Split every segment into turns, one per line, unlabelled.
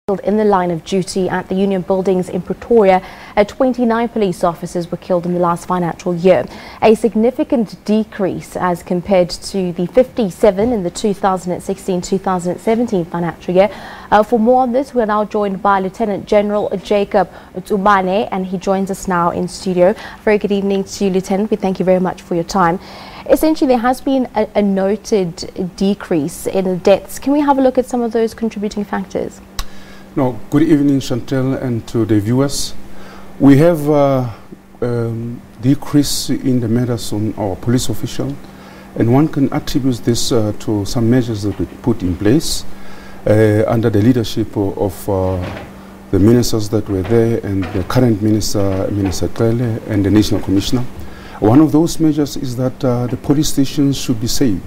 In the line of duty at the Union Buildings in Pretoria, 29 police officers were killed in the last financial year, a significant decrease as compared to the 57 in the 2016-2017 financial year. For more on this, we're now joined by Lieutenant General Jacob Tsumane, and he joins us now in studio. Very good evening to you, Lieutenant. We thank you very much for your time. Essentially, there has been a noted decrease in the deaths. Can we have a look at some of those contributing factors?
No, good evening, Chantel, and to the viewers. We have decrease in the matters on our police official, and one can attribute this to some measures that we put in place under the leadership of the ministers that were there, and the current minister, Minister Cele, and the National Commissioner. One of those measures is that the police stations should be safe.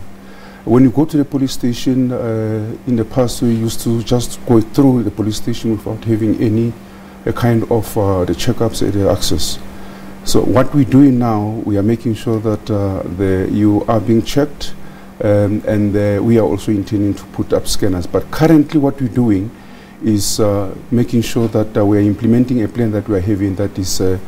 When you go to the police station, in the past we used to just go through the police station without having any kind of the checkups and the access. So what we're doing now, we are making sure that you are being checked, and we are also intending to put up scanners. But currently what we're doing is making sure that we are implementing a plan that we are having that is a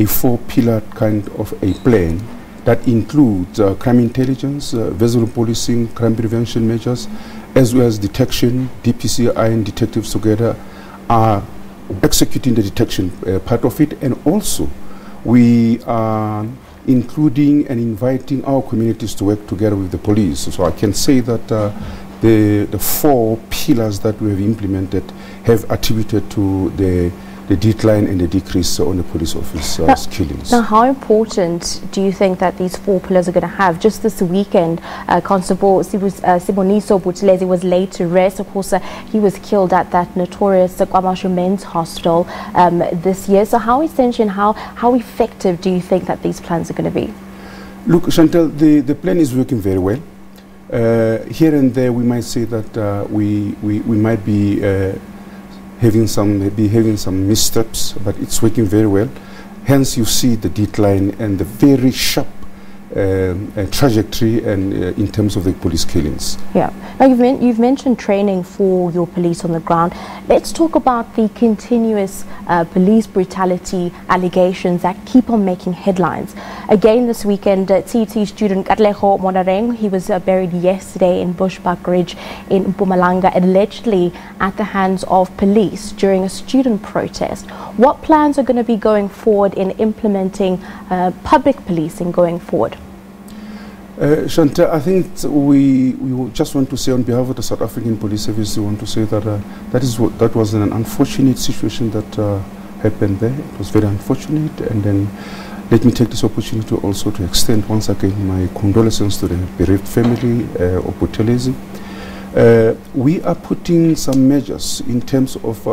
four-pillar kind of a plan that includes crime intelligence, visual policing, crime prevention measures, as well as detection. DPCI and detectives together are executing the detection part of it, and also we are including and inviting our communities to work together with the police. So I can say that the four pillars that we have implemented have attributed to the decline and the decrease on the police officers' killings.
Now, how important do you think that these four pillars are going to have? Just this weekend, Constable Siboniso Buthelezi was laid to rest. Of course, he was killed at that notorious Kwamashu Men's Hostel this year. So how essential and how effective do you think that these plans are going to be?
Look, Chantal, the plan is working very well. Here and there, we might say that we might be having some missteps, but it's working very well. Hence, you see the decline and the very sharp trajectory and in terms of the police killings.
Yeah. Now, you've mentioned training for your police on the ground. Let's talk about the continuous police brutality allegations that keep on making headlines. Again, this weekend, TT student Katleho Monareng, he was buried yesterday in Bushbuck Ridge in Mpumalanga, allegedly at the hands of police during a student protest. What plans are going to be going forward in implementing public policing going forward?
Chantal, I think we just want to say on behalf of the South African Police Service, we want to say that that was an unfortunate situation that happened there. It was very unfortunate, and then let me take this opportunity also to extend once again my condolences to the bereaved family of Buthelezi. We are putting some measures in terms of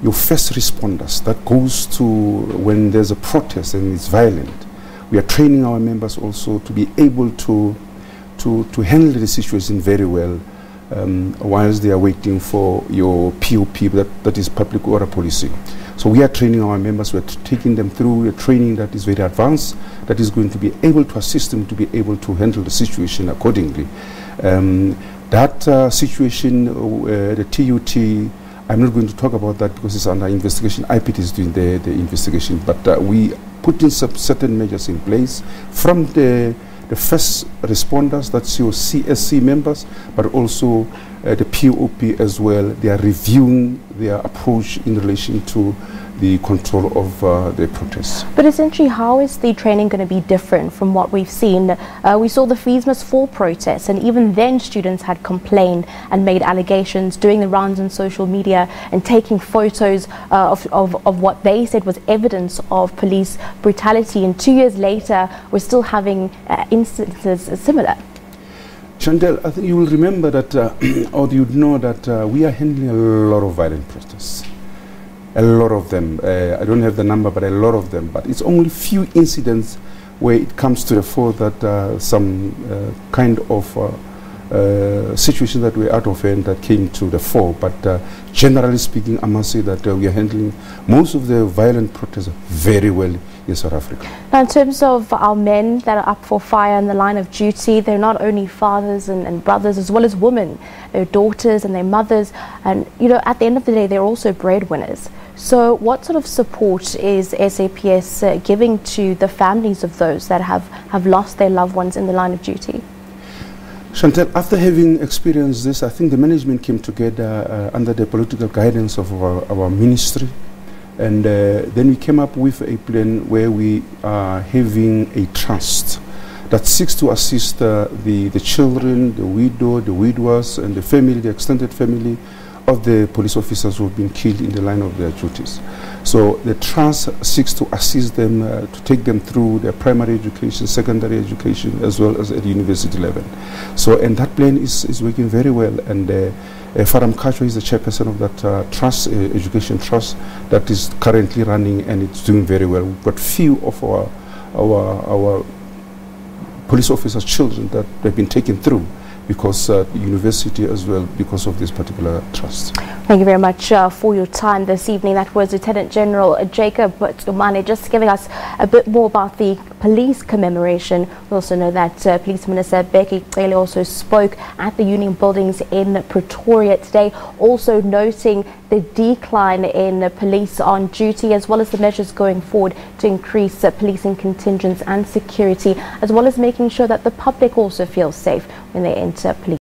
your first responders that goes to when there's a protest and it's violent. We are training our members also to be able to handle the situation very well whilst they are waiting for your POP, that is public order policing. So we are training our members, we are taking them through a training that is very advanced, that is going to be able to assist them to be able to handle the situation accordingly. That situation, the TUT, I'm not going to talk about that because it's under investigation. IPT is doing the investigation, but we put in some certain measures in place from the first responders, that's your CSC members, but also the POP as well. They are reviewing their approach in relation to the control of the protests.
But essentially, how is the training going to be different from what we've seen? We saw the Fees Must Fall protests, and even then students had complained and made allegations, doing the rounds on social media and taking photos of what they said was evidence of police brutality, and 2 years later we're still having instances similar.
Chantal, I think you will remember that, or you know that we are handling a lot of violent protests. A lot of them. I don't have the number, but a lot of them. But it's only few incidents where it comes to the fore that some kind of situations that were out of hand that came to the fore. But generally speaking, I must say that we are handling most of the violent protests very well in South Africa.
Now, in terms of our men that are up for fire in the line of duty, they're not only fathers and brothers, as well as women, their daughters and their mothers. And, you know, at the end of the day, they're also breadwinners. So what sort of support is SAPS giving to the families of those that have lost their loved ones in the line of duty?
Chantel, after having experienced this, I think the management came together under the political guidance of our ministry. And then we came up with a plan where we are having a trust that seeks to assist the children, the widow, the widowers, and the family, the extended family of the police officers who have been killed in the line of their duties. So the trust seeks to assist them, to take them through their primary education, secondary education, as well as at the university level. So, and that plan is working very well. And Faram Kachwa is the chairperson of that trust, education trust, that is currently running, and it's doing very well. We've got few of our police officers' children that they've been taken through because the university as well, because of this particular trust.
Thank you very much for your time this evening. That was Lieutenant General Jacob Tsumane, just giving us a bit more about the police commemoration. We also know that Police Minister Bheki Cele also spoke at the Union Buildings in Pretoria today, also noting the decline in police on duty, as well as the measures going forward to increase policing contingents and security, as well as making sure that the public also feels safe when they enter police.